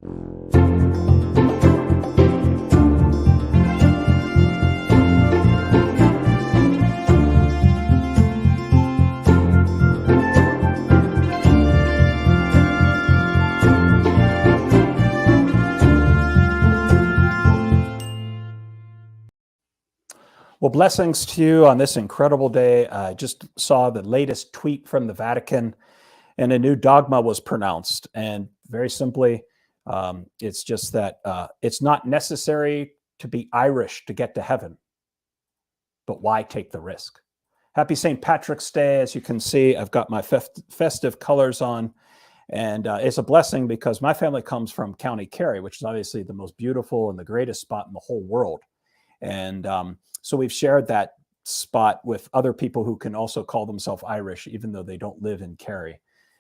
Well, blessings to you on this incredible day. I just saw the latest tweet from the Vatican, and a new dogma was pronounced. And very simply, it's just that it's not necessary to be Irish to get to heaven, but why take the risk? Happy St. Patrick's Day. As you can see, I've got my festive colors on, and it's a blessing because my family comes from County Kerry, which is obviously the most beautiful and the greatest spot in the whole world. And so we've shared that spot with other people who can also call themselves Irish, even though they don't live in Kerry.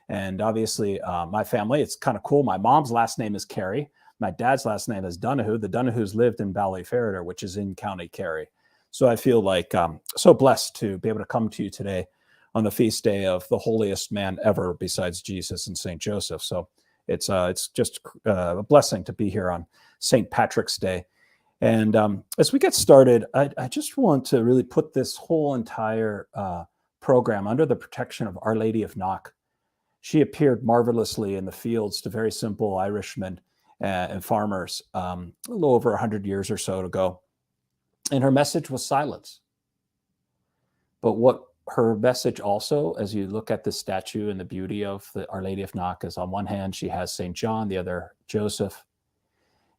And obviously, my family, it's kind of cool. My mom's last name is Kerry. My dad's last name is Donoghue. The Donohues lived in Balally Parish, which is in County Kerry. So I feel like so blessed to be able to come to you today on the feast day of the holiest man ever besides Jesus and St. Joseph. So it's just a blessing to be here on St. Patrick's Day. And as we get started, I just want to really put this whole entire program under the protection of Our Lady of Knock. She appeared marvelously in the fields to very simple Irishmen and farmers a little over 100 years or so ago. And her message was silence. But what her message also, as you look at the statue and the beauty of Our Lady of Knock, is on one hand, she has St. John, the other Joseph.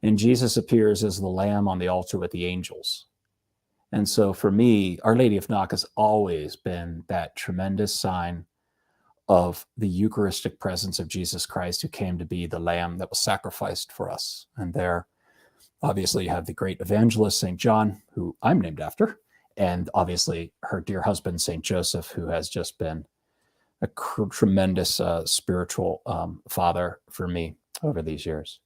And Jesus appears as the lamb on the altar with the angels. And so for me, Our Lady of Knock has always been that tremendous sign of the Eucharistic presence of Jesus Christ, who came to be the lamb that was sacrificed for us. And there, obviously, you have the great evangelist, St. John, who I'm named after, and obviously her dear husband, St. Joseph, who has just been a tremendous spiritual father for me over these years.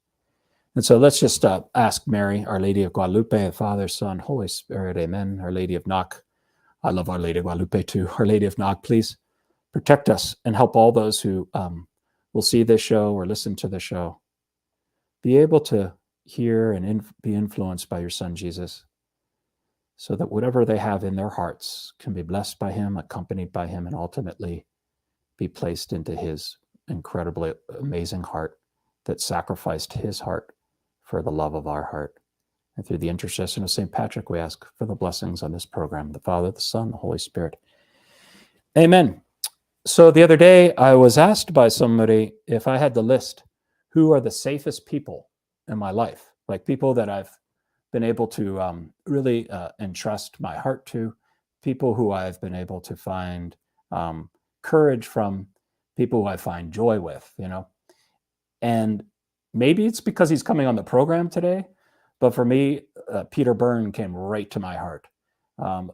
And so let's just ask Mary, Our Lady of Guadalupe, Father, Son, Holy Spirit, amen. Our Lady of Knock, I love Our Lady of Guadalupe too. Our Lady of Knock, please protect us and help all those who will see this show or listen to the show be able to hear and be influenced by your Son, Jesus, so that whatever they have in their hearts can be blessed by him, accompanied by him, and ultimately be placed into his incredibly amazing heart that sacrificed his heart for the love of our heart. And through the intercession of St. Patrick, we ask for the blessings on this program, the Father, the Son, the Holy Spirit. Amen. So the other day, I was asked by somebody if I had the list, who are the safest people in my life, like people that I've been able to really entrust my heart to, people who I've been able to find courage from, people who I find joy with, you know. And maybe it's because he's coming on the program today, but for me, Peter Byrne came right to my heart.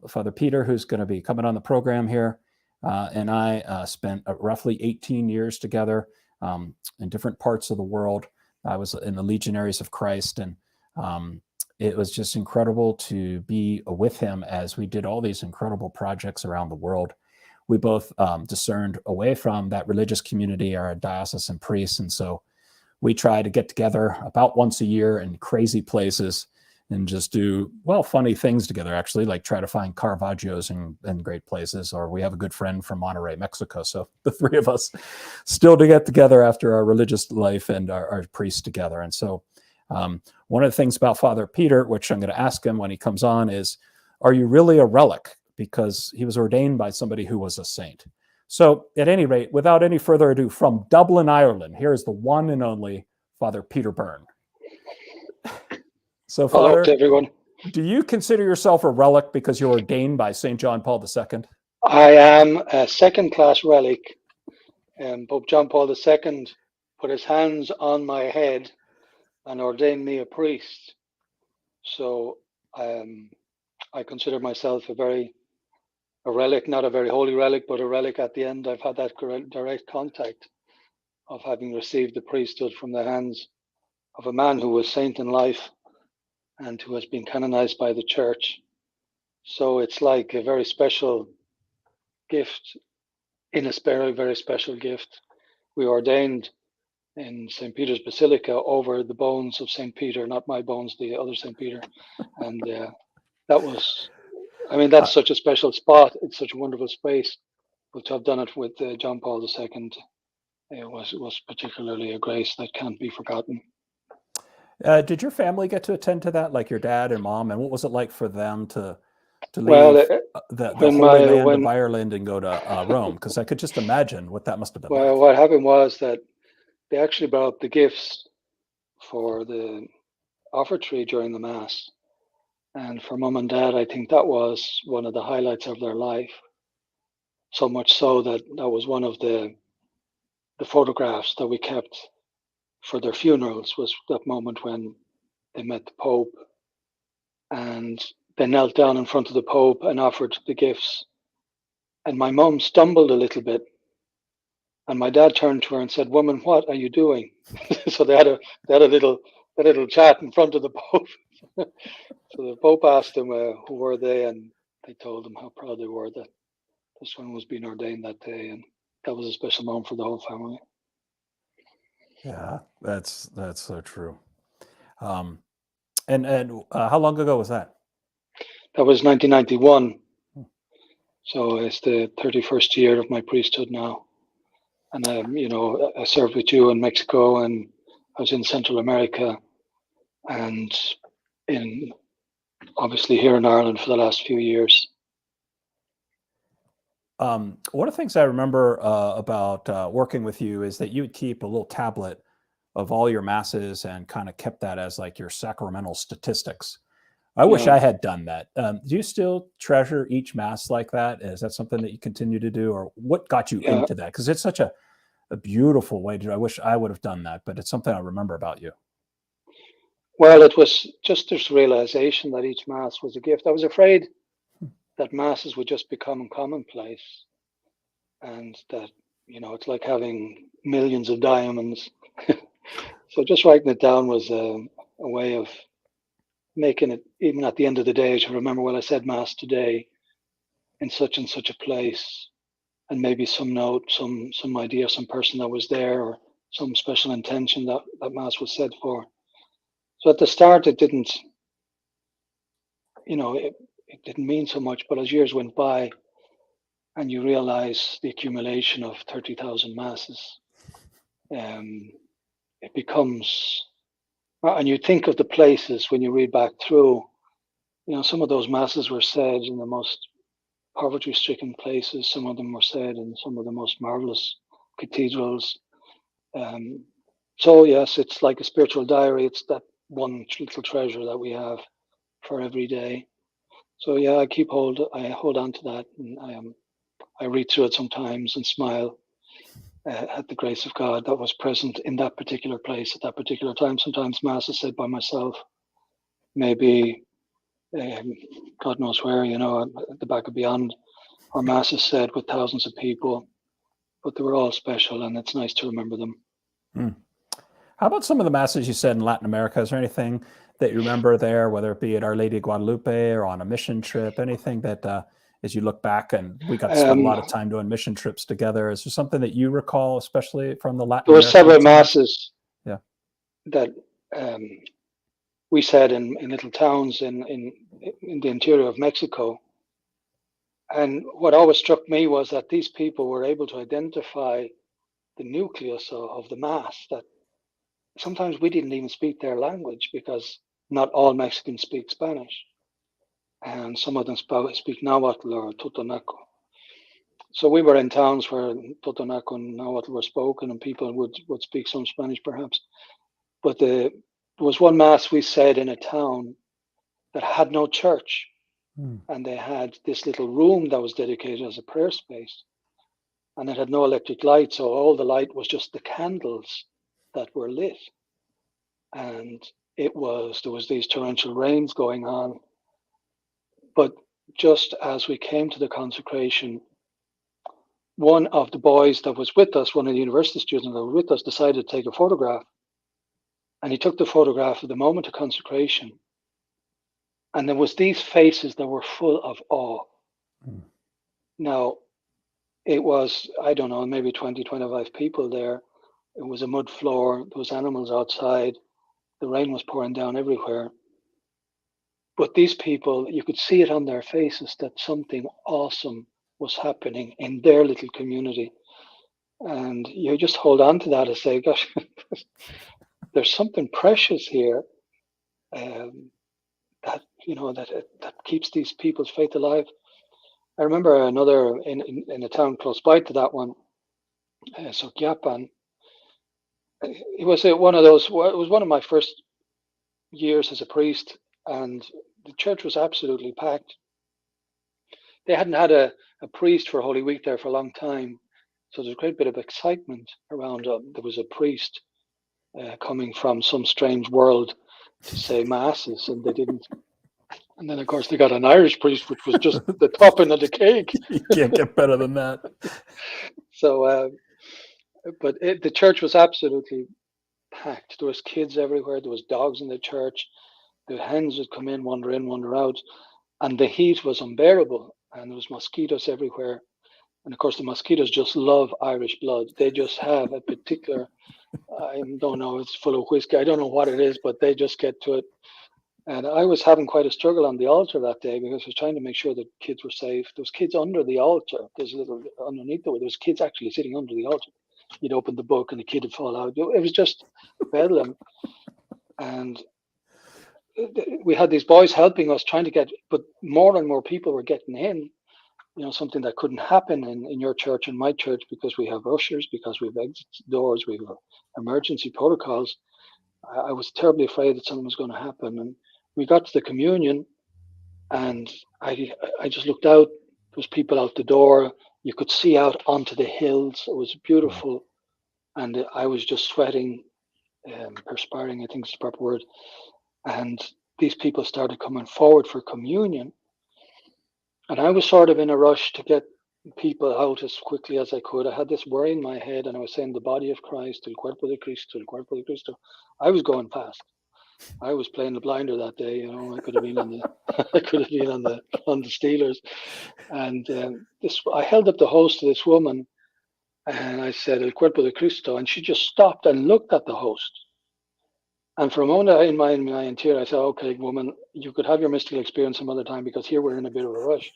Father Peter, who's going to be coming on the program here, and I spent roughly 18 years together in different parts of the world. I was in the Legionaries of Christ, and it was just incredible to be with him as we did all these incredible projects around the world. We both discerned away from that religious community, our diocesan priests, and so we try to get together about once a year in crazy places and just do, well, funny things together, actually, like try to find Caravaggio's in great places. Or we have a good friend from Monterrey, Mexico. So the three of us still to get together after our religious life and our priests together. And so one of the things about Father Peter, which I'm going to ask him when he comes on, is, are you really a relic? Because he was ordained by somebody who was a saint. So at any rate, without any further ado, from Dublin, Ireland, here is the one and only Father Peter Byrne. So, Father, hello to everyone. Do you consider yourself a relic because you're ordained by St. John Paul II? I am a second-class relic. Pope John Paul II put his hands on my head and ordained me a priest. So I consider myself a relic, not a very holy relic, but a relic at the end. I've had that direct contact of having received the priesthood from the hands of a man who was saint in life and who has been canonized by the church. So it's like a very special gift, in a very, very special gift. We were ordained in St. Peter's Basilica over the bones of St. Peter, not my bones, the other St. Peter. And that was, I mean, that's such a special spot. It's such a wonderful space. But to have done it with John Paul II, it was particularly a grace that can't be forgotten. Did your family get to attend to that, like your dad and mom? And what was it like for them to leave the Holy Land of Ireland and go to Rome? Because I could just imagine what that must have been like. What happened was that they actually brought up the gifts for the offertory during the Mass. And for Mum and Dad, I think that was one of the highlights of their life. So much so that was one of the photographs that we kept for their funerals, was that moment when they met the Pope and they knelt down in front of the Pope and offered the gifts. And my mum stumbled a little bit. And my dad turned to her and said, "Woman, what are you doing?" So they had a little chat in front of the Pope. So the Pope asked them who were they, and they told him how proud they were that this one was being ordained that day, and that was a special moment for the whole family. Yeah, that's so true. And how long ago was that? That was 1991. So it's the 31st year of my priesthood now. And I served with you in Mexico, and I was in Central America, and obviously here in Ireland for the last few years. One of the things I remember about working with you is that you would keep a little tablet of all your masses and kind of kept that as like your sacramental statistics. I wish I had done that. Do you still treasure each Mass like that? Is that something that you continue to do, or what got you into that? Because it's such a beautiful way to do it. I wish I would have done that, but it's something I remember about you. Well, it was just this realization that each Mass was a gift. I was afraid that Masses would just become commonplace, and that, it's like having millions of diamonds. So just writing it down was a way of making it, even at the end of the day, to remember, well, I said Mass today in such and such a place, and maybe some note, some idea, some person that was there, or some special intention that Mass was said for. So at the start, it didn't, it didn't mean so much, but as years went by and you realize the accumulation of 30,000 Masses, it becomes, and you think of the places when you read back through, some of those Masses were said in the most poverty-stricken places. Some of them were said in some of the most marvelous cathedrals. So yes, it's like a spiritual diary. It's that one little treasure that we have for every day. So yeah, I hold on to that, and I read through it sometimes and smile at the grace of God that was present in that particular place at that particular time. Sometimes Mass is said by myself, maybe God knows where, at the back of beyond, or Mass is said with thousands of people, but they were all special, and it's nice to remember them. How about some of the Masses you said in Latin America? Is there anything that you remember there, whether it be at Our Lady of Guadalupe or on a mission trip, anything that as you look back, and we got to spend a lot of time doing mission trips together, is there something that you recall, especially from the Latin American? There were several Masses that we said in little towns in the interior of Mexico. And what always struck me was that these people were able to identify the nucleus of the Mass, that sometimes we didn't even speak their language, because not all Mexicans speak Spanish. And some of them speak Nahuatl or Totonaco. So we were in towns where Totonaco and Nahuatl were spoken, and people would speak some Spanish perhaps. But there was one Mass we said in a town that had no church. And they had this little room that was dedicated as a prayer space. And it had no electric light, so all the light was just the candles that were lit. And there was these torrential rains going on. But just as we came to the consecration, one of the boys that was with us, one of the university students that was with us, decided to take a photograph. And he took the photograph at the moment of consecration. And there was these faces that were full of awe. Now, it was, I don't know, maybe 20, 25 people there. It was a mud floor. There was animals outside. The rain was pouring down everywhere. But these people, you could see it on their faces that something awesome was happening in their little community. And you just hold on to that and say, gosh, there's something precious here, that, that keeps these people's faith alive. I remember another in a town close by to that one, Japan. It was one of those. It was one of my first years as a priest, and the church was absolutely packed. They hadn't had a priest for Holy Week there for a long time, so there's a great bit of excitement around. There was a priest coming from some strange world to say masses, and they didn't. And then, of course, they got an Irish priest, which was just the topping of the cake. You can't get better than that. So, but the church was absolutely packed. There was kids everywhere. There was dogs in the church. The hens would come in, wander out, and the heat was unbearable. And there was mosquitoes everywhere. And of course, the mosquitoes just love Irish blood. They just have a particular, I don't know, it's full of whiskey. I don't know what it is, but they just get to it. And I was having quite a struggle on the altar that day because I was trying to make sure that kids were safe. There was kids under the altar. There's a little underneath there. There was kids actually sitting under the altar. You'd open the book and the kid would fall out. It was just bedlam. And we had these boys helping us, trying to get, but more and more people were getting in. Something that couldn't happen in your church and my church, because we have ushers, because we have exit doors, we have emergency protocols. I was terribly afraid that something was going to happen. And we got to the communion, and I just looked out. There was people out the door. You could see out onto the hills. It was beautiful. And I was just sweating, perspiring, I think is the proper word. And these people started coming forward for communion. And I was sort of in a rush to get people out as quickly as I could. I had this worry in my head, and I was saying the body of Christ, el cuerpo de Cristo, el cuerpo de Cristo. I was going fast. I was playing the blinder that day. I could have been on the on the Steelers. And I held up the host to this woman, and I said el cuerpo de Cristo, and she just stopped and looked at the host. And for a moment in my interior, I said, okay, woman, you could have your mystical experience some other time, because here we're in a bit of a rush.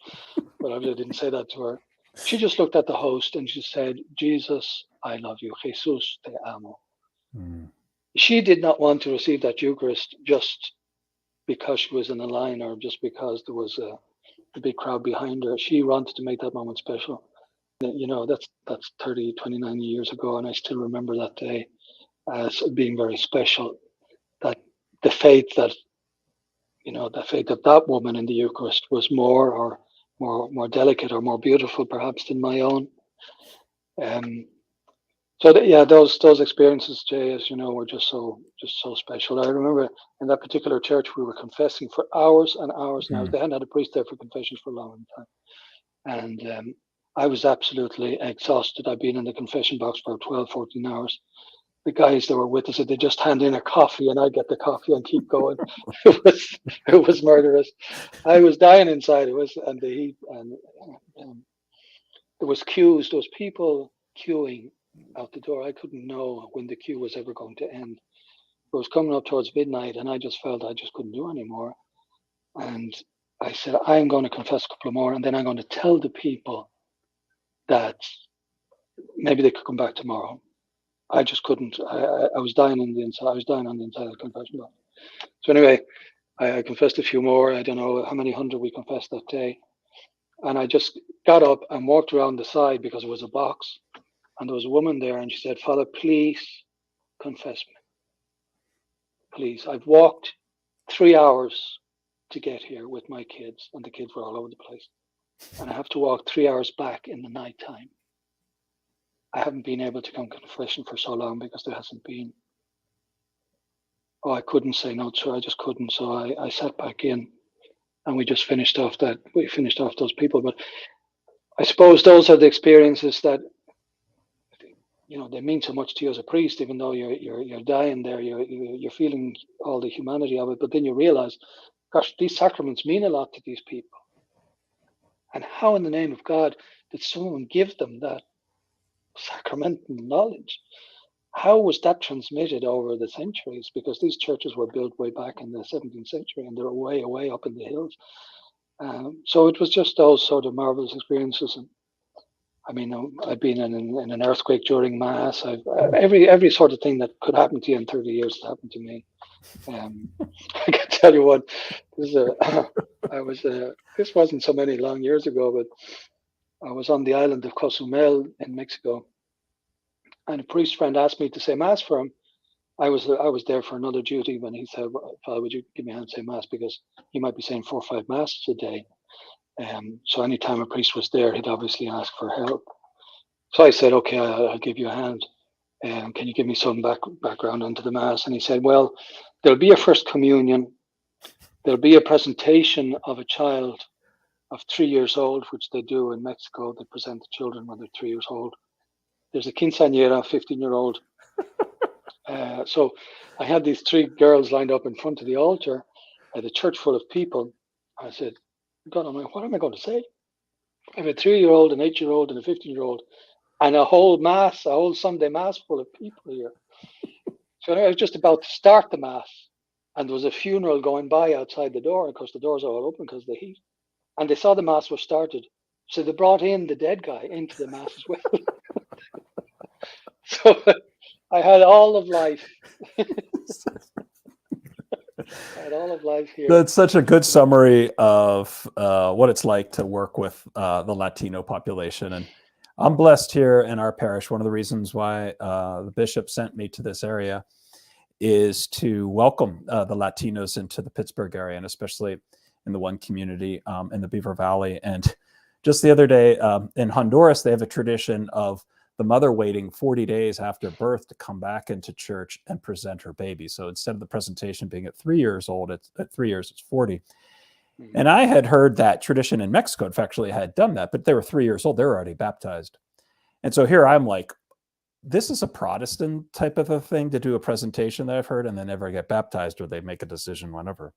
But I didn't say that to her. She just looked at the host and she said, Jesus, I love you. Jesus, te amo. Mm. She did not want to receive that Eucharist just because she was in a line or just because there was a big crowd behind her. She wanted to make that moment special. That's 29 years ago, and I still remember that day as being very special. That the faith that that woman in the Eucharist was more delicate or more beautiful perhaps than my own. Those experiences, Jay, as you know, were just so special. I remember in that particular church we were confessing for hours and hours and hours. They hadn't had a priest there for confessions for a long time, and I was absolutely exhausted. I'd been in the confession box for 12, 14 hours. The guys that were with us, they just hand in a coffee and I get the coffee and keep going. It was murderous. I was dying inside. And the heat, and there was queues. There was people queuing out the door. I couldn't know when the queue was ever going to end. It was coming up towards midnight, and I just felt I just couldn't do anymore. And I said, I'm going to confess a couple more, and then I'm going to tell the people that maybe they could come back tomorrow. I just couldn't. I was dying on the inside. I was dying on the inside of the confession box. So anyway, I confessed a few more. I don't know how many hundred we confessed that day. And I just got up and walked around the side because it was a box. And there was a woman there, and she said, Father, please confess me. Please. I've walked 3 hours to get here with my kids, and the kids were all over the place. And I have to walk 3 hours back in the nighttime. I haven't been able to come to confession for so long because there hasn't been. Oh, I couldn't say no, sir. I just couldn't. So I sat back in, and we just finished off those people. But I suppose those are the experiences that, they mean so much to you as a priest, even though you're dying there, you're feeling all the humanity of it. But then you realize, gosh, these sacraments mean a lot to these people. And how in the name of God did someone give them that sacramental knowledge? how was that transmitted over the centuries? Because these churches were built way back in the 17th century, and they were way, way up in the hills. So it was just those sort of marvelous experiences. And I mean, I've been in an earthquake during Mass. Every sort of thing that could happen to you in 30 years has happened to me. I can tell you what. This wasn't so many long years ago, but I was on the island of Cozumel in Mexico, and a priest friend asked me to say Mass for him. I was there for another duty when he said, "Father, would you give me a hand and say Mass?" Because he might be saying 4 or 5 Masses a day. So anytime a priest was there, he'd obviously ask for help. So I said, "Okay, I'll give you a hand. Can you give me some background onto the Mass?" And he said, "Well, there'll be a First Communion. There'll be a presentation of a child of 3 years old, which they do in Mexico. They present the children when they're 3 years old. There's a quinceañera, 15-year-old. So I had these 3 girls lined up in front of the altar at a church full of people. I said, God, what am I going to say? I have a 3-year-old, an 8-year-old, and a 15-year-old, and a whole Sunday Mass full of people here. So I was just about to start the Mass, and there was a funeral going by outside the door. Of course, the doors are all open because of the heat. And they saw the Mass was started. So they brought in the dead guy into the Mass as well. So I had all of life. I had all of life here. That's such a good summary of what it's like to work with the Latino population. And I'm blessed here in our parish. One of the reasons why the bishop sent me to this area is to welcome the Latinos into the Pittsburgh area, and especially in the one community in the Beaver Valley. And just the other day in Honduras, they have a tradition of the mother waiting 40 days after birth to come back into church and present her baby. So instead of the presentation being at 3 years old, at 3 years, it's 40. Mm-hmm. And I had heard that tradition in Mexico. In fact, actually had done that, but they were 3 years old. They were already baptized. And so here I'm like, this is a Protestant type of a thing to do a presentation that I've heard, and they never get baptized, or they make a decision whenever.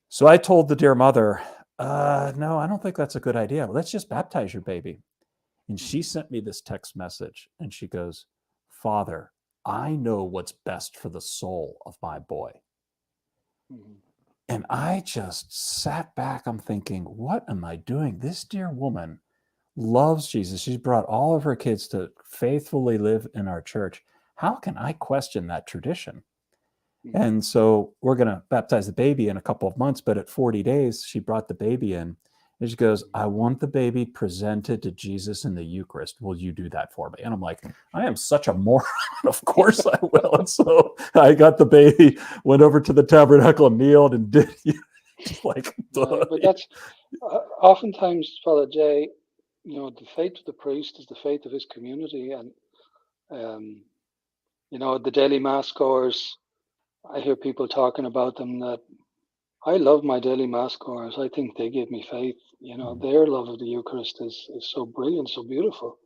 So I told the dear mother, no, I don't think that's a good idea. Let's just baptize your baby. And she sent me this text message, and she goes, Father, I know what's best for the soul of my boy. Mm-hmm. And I just sat back. I'm thinking, what am I doing? This dear woman loves Jesus. She's brought all of her kids to faithfully live in our church. How can I question that tradition? Mm-hmm. And so we're going to baptize the baby in a couple of months, but at 40 days, she brought the baby in. And she goes, I want the baby presented to Jesus in the Eucharist. Will you do that for me? And I'm like, I am such a moron. Of course I will. And so I got the baby, went over to the tabernacle, kneeled, and did like. But that's oftentimes, Father Jay, the faith of the priest is the faith of his community. And, the daily Mass goers, I hear people talking about them that I love my daily Mass goers. I think they give me faith. Their love of the Eucharist is so brilliant, so beautiful.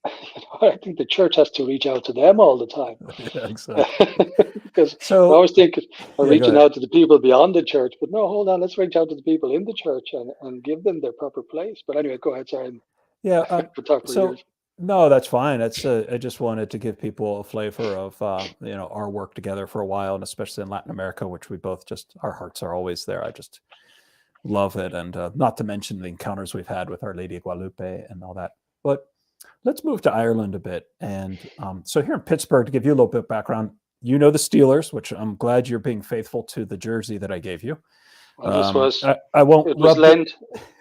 I think the church has to reach out to them all the time. Yeah, exactly. Because I always think we're reaching out to the people beyond the church, but no, hold on, let's reach out to the people in the church and give them their proper place. But anyway, go ahead, sorry. Yeah. Talk for years. No, that's fine. That's I just wanted to give people a flavor of our work together for a while, and especially in Latin America, which we both our hearts are always there. I just love it, and not to mention the encounters we've had with Our Lady of Guadalupe and all that. But let's move to Ireland a bit. And so here in Pittsburgh, to give you a little bit of background, the Steelers, which I'm glad you're being faithful to the jersey that I gave you. Well, I won't. It was Lent.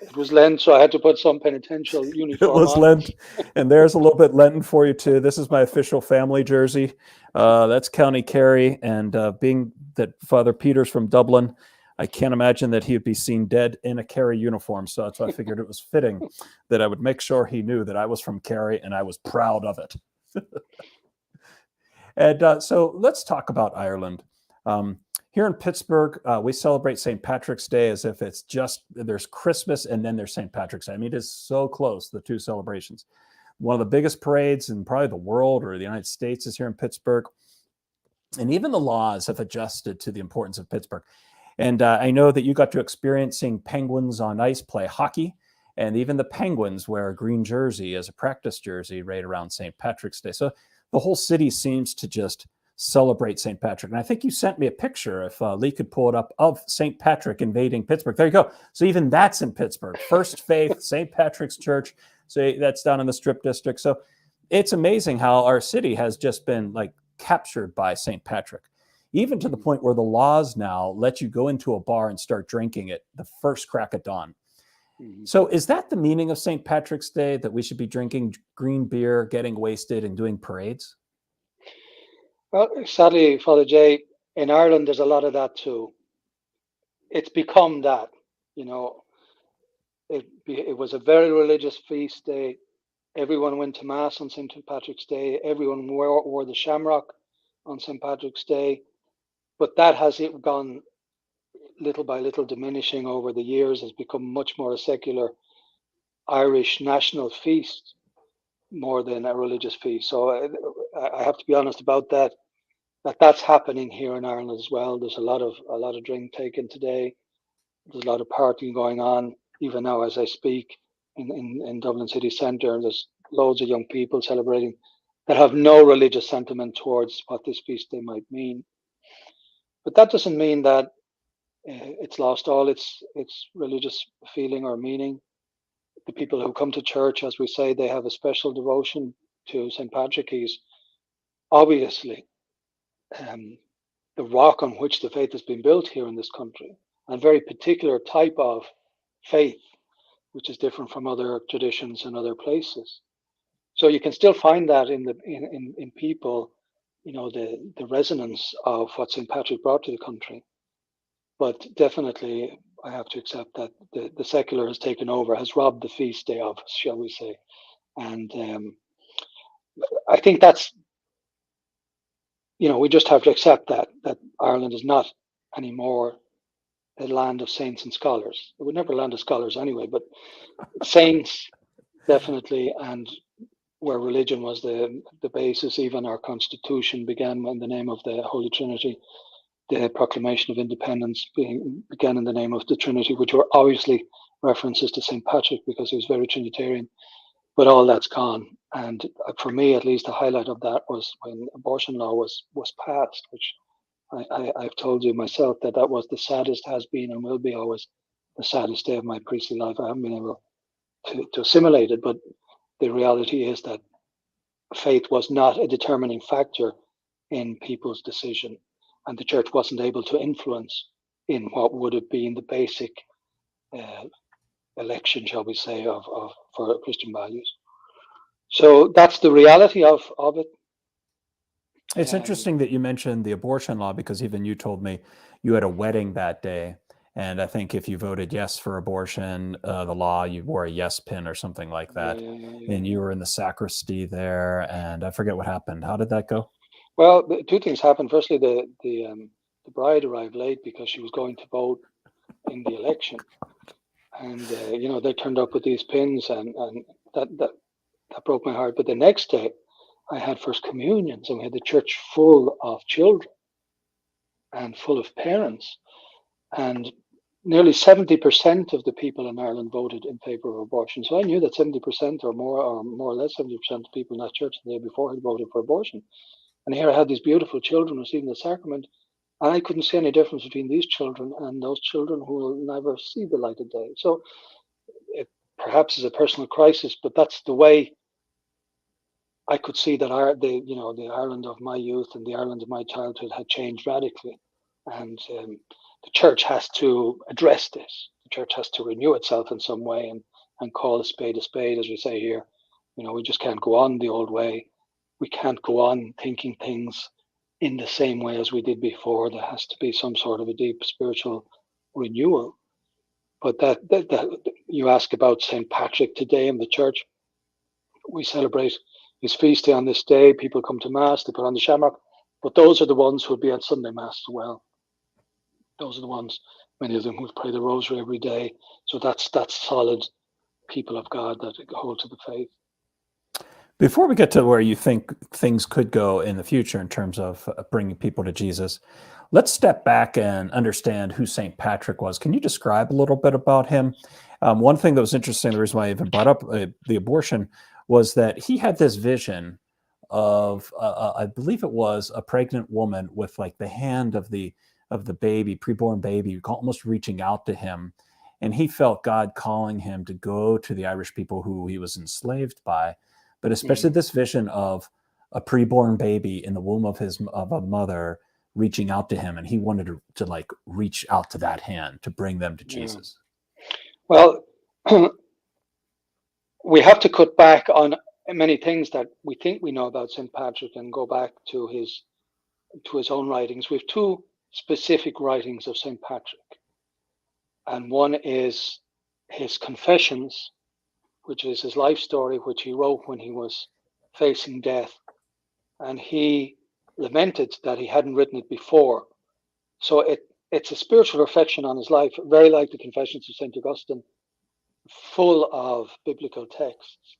It was Lent, so I had to put some penitential uniform on. It was Lent, and there's a little bit Lenten for you too. This is my official family jersey. That's County Kerry, and being that Father Peter's from Dublin, I can't imagine that he would be seen dead in a Kerry uniform. So that's why I figured it was fitting that I would make sure he knew that I was from Kerry and I was proud of it. And so let's talk about Ireland. Here in Pittsburgh, we celebrate St. Patrick's Day as if it's there's Christmas and then there's St. Patrick's Day. I mean, it is so close, the two celebrations. One of the biggest parades in probably the world or the United States is here in Pittsburgh. And even the laws have adjusted to the importance of Pittsburgh. And I know that you got to experience seeing Penguins on ice play hockey. And even the Penguins wear a green jersey as a practice jersey right around St. Patrick's Day. So the whole city seems to just celebrate St. Patrick. And I think you sent me a picture, if Lee could pull it up, of St. Patrick invading Pittsburgh. There you go. So even that's in Pittsburgh. First Faith, St. Patrick's Church. So that's down in the Strip District. So it's amazing how our city has just been like captured by St. Patrick, even to the point where the laws now let you go into a bar and start drinking at the first crack of dawn. So is that the meaning of St. Patrick's Day, that we should be drinking green beer, getting wasted, and doing parades? Well, sadly, Father Jay, in Ireland, there's a lot of that too. It's become that, you know, it was a very religious feast day. Everyone went to Mass on St. Patrick's Day. Everyone wore the shamrock on St. Patrick's Day. But that has gone little by little diminishing over the years, has become much more a secular Irish national feast more than a religious feast. So I have to be honest about that. That's happening here in Ireland as well. There's a lot of drink taken today. There's a lot of partying going on even now as I speak in Dublin city centre. There's loads of young people celebrating that have no religious sentiment towards what this feast day might mean. But that doesn't mean that it's lost all its religious feeling or meaning. The people who come to church, as we say, they have a special devotion to St. Patrick. He's obviously the rock on which the faith has been built here in this country, and a very particular type of faith, which is different from other traditions in other places. So you can still find that in people, you know, the resonance of what St. Patrick brought to the country. But definitely, I have to accept that the secular has taken over, has robbed the feast day of us, shall we say. And I think that's, you know, we just have to accept that Ireland is not anymore a land of saints and scholars. It would never land of scholars anyway, but saints definitely, and where religion was the basis. Even our constitution began in the name of the Holy Trinity. The Proclamation of Independence began in the name of the Trinity, which were obviously references to St. Patrick because he was very Trinitarian. But all that's gone. And for me, at least, the highlight of that was when abortion law was passed, which I've told you myself that was the saddest, has been and will be always the saddest day of my priestly life. I haven't been able to assimilate it, but the reality is that faith was not a determining factor in people's decision, and the church wasn't able to influence in what would have been the basic election, shall we say, for Christian values. So that's the reality of it. It's interesting that you mentioned the abortion law, because even you told me you had a wedding that day. And I think if you voted yes for abortion, the law, you wore a yes pin or something like that. Yeah. And you were in the sacristy there, and I forget what happened. How did that go? Well, two things happened. Firstly, the bride arrived late because she was going to vote in the election. And, you know, they turned up with these pins, and that broke my heart. But the next day, I had First Communions, and we had the church full of children and full of parents. And nearly 70% of the people in Ireland voted in favor of abortion. So I knew that 70% or more or less 70% of people in that church the day before had voted for abortion. And here I had these beautiful children receiving the sacrament, and I couldn't see any difference between these children and those children who will never see the light of day. So it perhaps is a personal crisis, but that's the way I could see that the Ireland of my youth and the Ireland of my childhood had changed radically. And the church has to address this. The church has to renew itself in some way and call a spade, as we say here. You know, we just can't go on the old way. We can't go on thinking things in the same way as we did before. There has to be some sort of a deep spiritual renewal. But that you ask about St. Patrick today in the church. We celebrate his feast day on this day. People come to Mass, they put on the shamrock, but those are the ones who would be at Sunday Mass as well. Those are the ones, many of them, who pray the rosary every day. So that's solid people of God that hold to the faith. Before we get to where you think things could go in the future in terms of bringing people to Jesus, let's step back and understand who St. Patrick was. Can you describe a little bit about him? One thing that was interesting, the reason why I even brought up the abortion, was that he had this vision of I believe it was a pregnant woman with like the hand of the baby, preborn baby, almost reaching out to him, and he felt God calling him to go to the Irish people who he was enslaved by, but especially this vision of a preborn baby in the womb of a mother reaching out to him, and he wanted to like reach out to that hand to bring them to Jesus. Well, we have to cut back on many things that we think we know about St. Patrick and go back to his own writings. We have two specific writings of St. Patrick, and one is his Confessions, which is his life story, which he wrote when he was facing death, and he lamented that he hadn't written it before. So it's a spiritual reflection on his life, very like the Confessions of St. Augustine, full of biblical texts,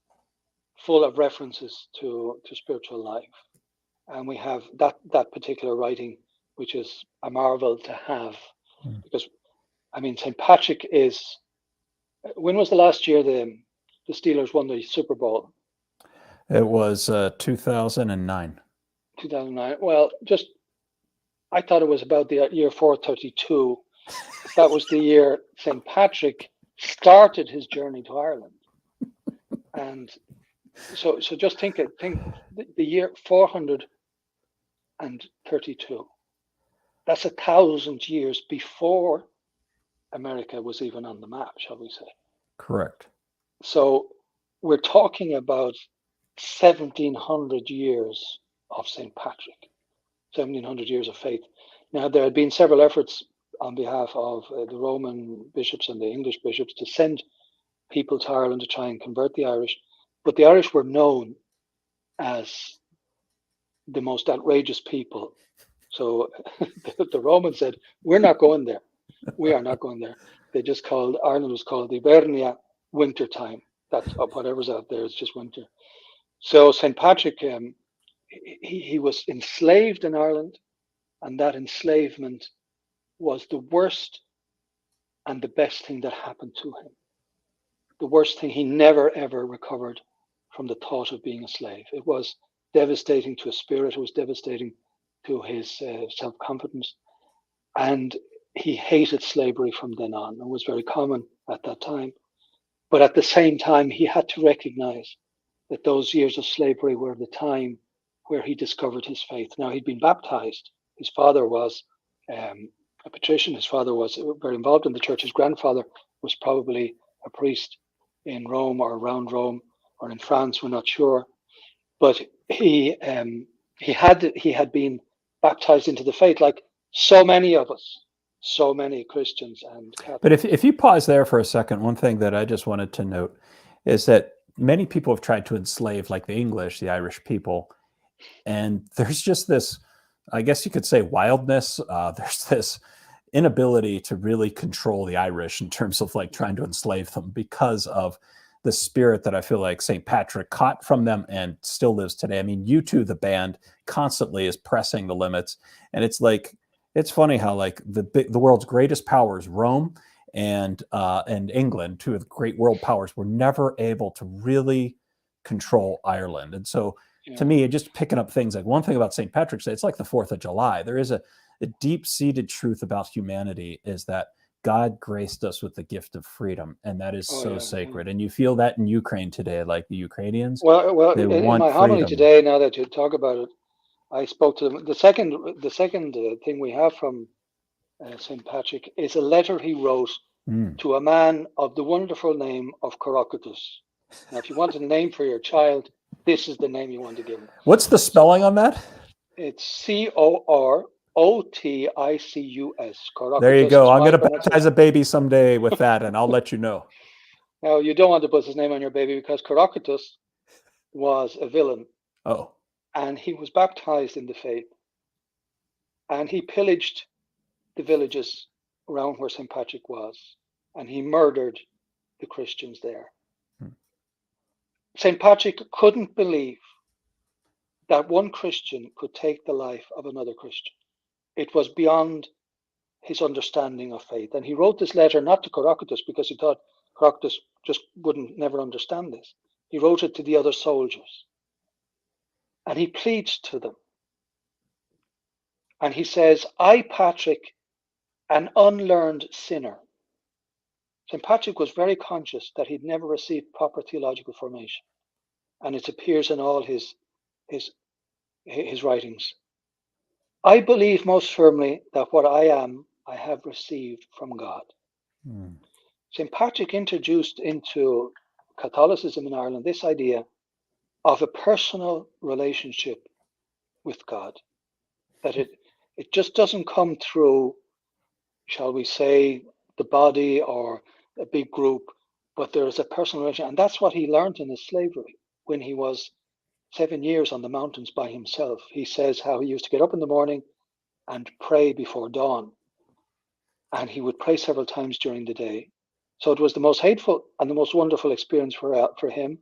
full of references to spiritual life. And we have that particular writing, which is a marvel to have, because I mean, St. Patrick is. When was the last year the Steelers won the Super Bowl? It was 2009. 2009. Well, I thought it was about the year 432. That was the year St. Patrick started his journey to Ireland, and so just think the year 432. That's 1,000 years before America was even on the map, shall we say? Correct. So we're talking about 1,700 years of St. Patrick, 1,700 years of faith. Now, there had been several efforts on behalf of the Roman bishops and the English bishops to send people to Ireland to try and convert the Irish, but the Irish were known as the most outrageous people. So the Romans said, we're not going there. We are not going there. They just Ireland was called the Hibernia, winter time. That's whatever's out there, it's just winter. So St. Patrick, he was enslaved in Ireland, and that enslavement was the worst and the best thing that happened to him. The worst thing, he never ever recovered from the thought of being a slave. It was devastating to his spirit, it was devastating to his self-confidence, and he hated slavery from then on. It was very common at that time. But at the same time, he had to recognize that those years of slavery were the time where he discovered his faith. Now, he'd been baptized. His father was a patrician. His father was very involved in the church. His grandfather was probably a priest in Rome or around Rome or in France, we're not sure. But he had been baptized into the faith, like so many of us, so many Christians and Catholics. But if you pause there for a second, one thing that I just wanted to note is that many people have tried to enslave, like the English, the Irish people, and there's just this, I guess you could say, wildness. There's this inability to really control the Irish in terms of like trying to enslave them because of the spirit that I feel like St. Patrick caught from them and still lives today. I mean, U2, the band, constantly is pressing the limits, and it's like, it's funny how like the world's greatest powers, Rome and England, two of the great world powers, were never able to really control Ireland. And so to me, just picking up things like one thing about St. Patrick's Day, it's like the 4th of July. There is a deep-seated truth about humanity, is that God graced us with the gift of freedom, and that is sacred. And you feel that in Ukraine today, like the Ukrainians. Well, they in want my homily freedom. today, now that you talk about it, I spoke to them. The second thing we have from St. Patrick is a letter he wrote to a man of the wonderful name of Corocatus. Now, if you want a name for your child, this is the name you want to give him. What's the spelling on that? It's Coroticus. Corocatus. There you go. I'm going to baptize a baby someday with that, and I'll let you know. Now, you don't want to put his name on your baby because Corocatus was a villain. Oh. And he was baptized in the faith. And he pillaged the villages around where St. Patrick was. And he murdered the Christians there. St. Patrick couldn't believe that one Christian could take the life of another Christian. It was beyond his understanding of faith. And he wrote this letter not to Corocatus because he thought Corocatus just wouldn't never understand this. He wrote it to the other soldiers. and he pleads to them. And he says, I, Patrick, an unlearned sinner. St. Patrick was very conscious that he'd never received proper theological formation, and it appears in all his writings. I believe most firmly that what I am, I have received from God. St. Patrick introduced into Catholicism in Ireland this idea of a personal relationship with God, that it just doesn't come through, shall we say, the body or a big group, but there is a personal relationship. And that's what he learned in his slavery when he was 7 years on the mountains by himself. He says how he used to get up in the morning and pray before dawn. And he would pray several times during the day. So it was the most hateful and the most wonderful experience for him,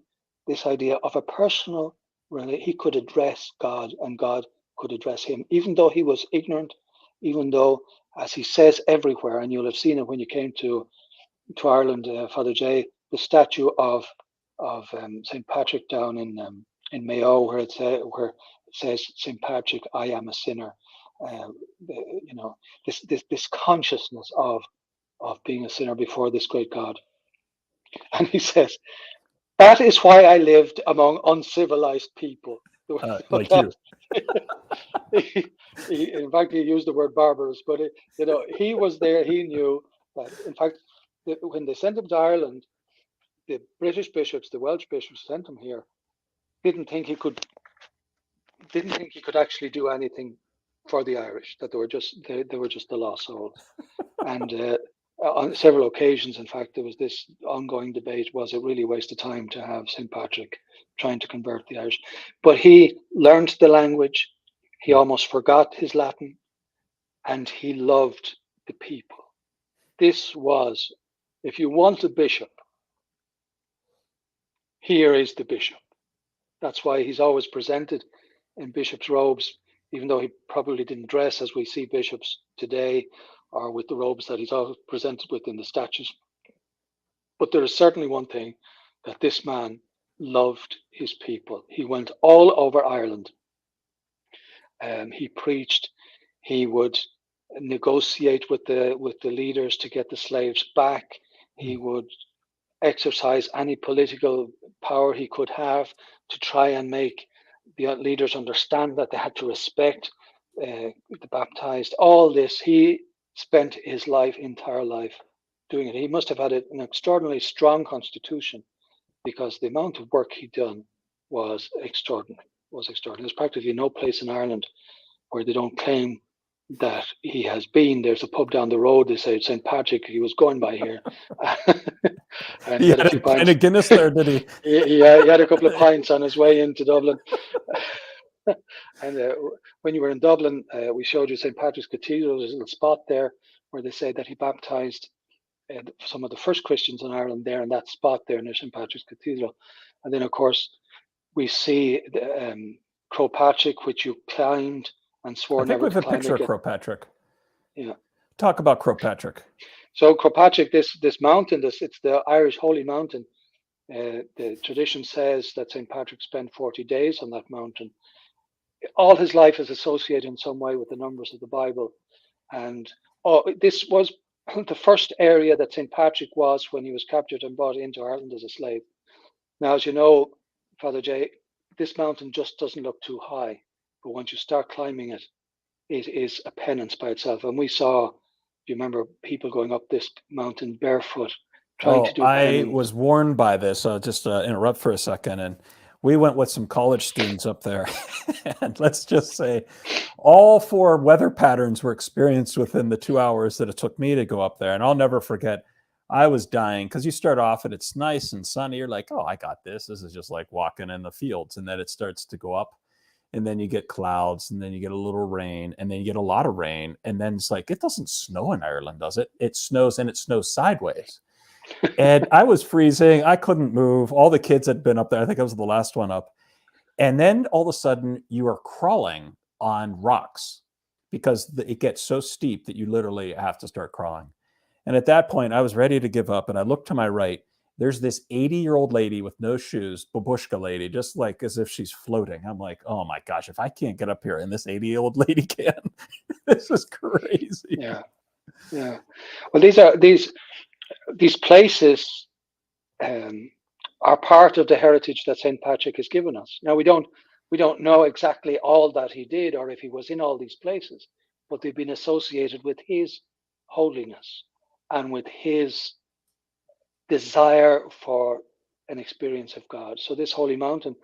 this idea of a personal relationship. He could address God and God could address him, even though he was ignorant, even though, as he says everywhere, and you'll have seen it when you came to Ireland, Father Jay, the statue of St. Patrick down in Mayo, where it says, St. Patrick, I am a sinner. This consciousness of being a sinner before this great God. And he says, that is why I lived among uncivilized people. Like you. In fact, he used the word barbarous, but he was there. He knew that, in fact, when they sent him to Ireland, the British bishops, the Welsh bishops sent him here, didn't think he could actually do anything for the Irish, that they were just the lost souls. And on several occasions, in fact, there was this ongoing debate: was it really a waste of time to have St. Patrick trying to convert the Irish? But he learned the language, he almost forgot his Latin, and he loved the people. This was, if you want a bishop, here is the bishop. That's why he's always presented in bishop's robes, even though he probably didn't dress as we see bishops today, or with the robes that he's always presented with in the statues. But there is certainly one thing, that this man loved his people. He went all over Ireland. He preached. He would negotiate with the leaders to get the slaves back. He would exercise any political power he could have to try and make the leaders understand that they had to respect the baptized. All this, he spent his entire life doing it. He must have had an extraordinarily strong constitution, because the amount of work he'd done was extraordinary. There's practically no place in Ireland where they don't claim that he has been. There's a pub down the road, they say St. Patrick, he was going by here. And he had a pint of Guinness there, did he? he had a couple of pints on his way into Dublin. And when you were in Dublin, we showed you St. Patrick's Cathedral. There's a little spot there where they say that he baptized some of the first Christians in Ireland there in that spot there near St. Patrick's Cathedral. And then, of course, we see Croagh Patrick, which you climbed and swore never to climb again. I think we have a picture of Croagh Patrick. Yeah. Talk about Croagh Patrick. So Croagh Patrick, this mountain, it's the Irish holy mountain. The tradition says that St. Patrick spent 40 days on that mountain. All his life is associated in some way with the numbers of the Bible. And this was the first area that St. Patrick was when he was captured and brought into Ireland as a slave. Now, as you know, Father Jay, this mountain just doesn't look too high. But once you start climbing it, it is a penance by itself. And we saw, you remember, people going up this mountain barefoot, trying to do penance. I was warned by this. So just interrupt for a second. And we went with some college students up there. And let's just say all 4 weather patterns were experienced within the 2 hours that it took me to go up there. And I'll never forget, I was dying, because you start off and it's nice and sunny. You're like, oh, I got this. This is just like walking in the fields. And then it starts to go up. And then you get clouds, and then you get a little rain, and then you get a lot of rain. And then it's like, it doesn't snow in Ireland, does it? It snows, and it snows sideways. And I was freezing. I couldn't move. All the kids had been up there. I think I was the last one up. And then all of a sudden you are crawling on rocks, because it gets so steep that you literally have to start crawling. And at that point I was ready to give up, and I looked to my right, there's this 80-year-old lady with no shoes, babushka lady, just like as if she's floating. I'm like, oh my gosh, if I can't get up here and this 80-year-old lady can, this is crazy. Yeah. Well, these places are part of the heritage that St. Patrick has given us. Now we don't know exactly all that he did or if he was in all these places, but they've been associated with his holiness and with his desire for an experience of God. So this holy mountain,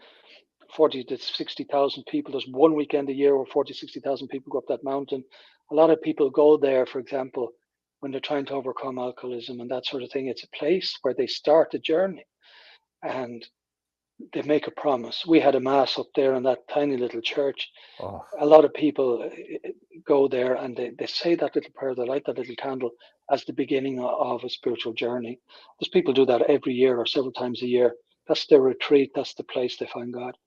40 to 60,000 people. There's one weekend a year where 40, 60,000 people go up that mountain. A lot of people go there, for example, when they're trying to overcome alcoholism and that sort of thing. It's a place where they start a journey and they make a promise. We had a mass up there in that tiny little church. Oh. A lot of people go there and they say that little prayer, they light that little candle as the beginning of a spiritual journey. There's people do that every year or several times a year. That's their retreat. That's the place they find God.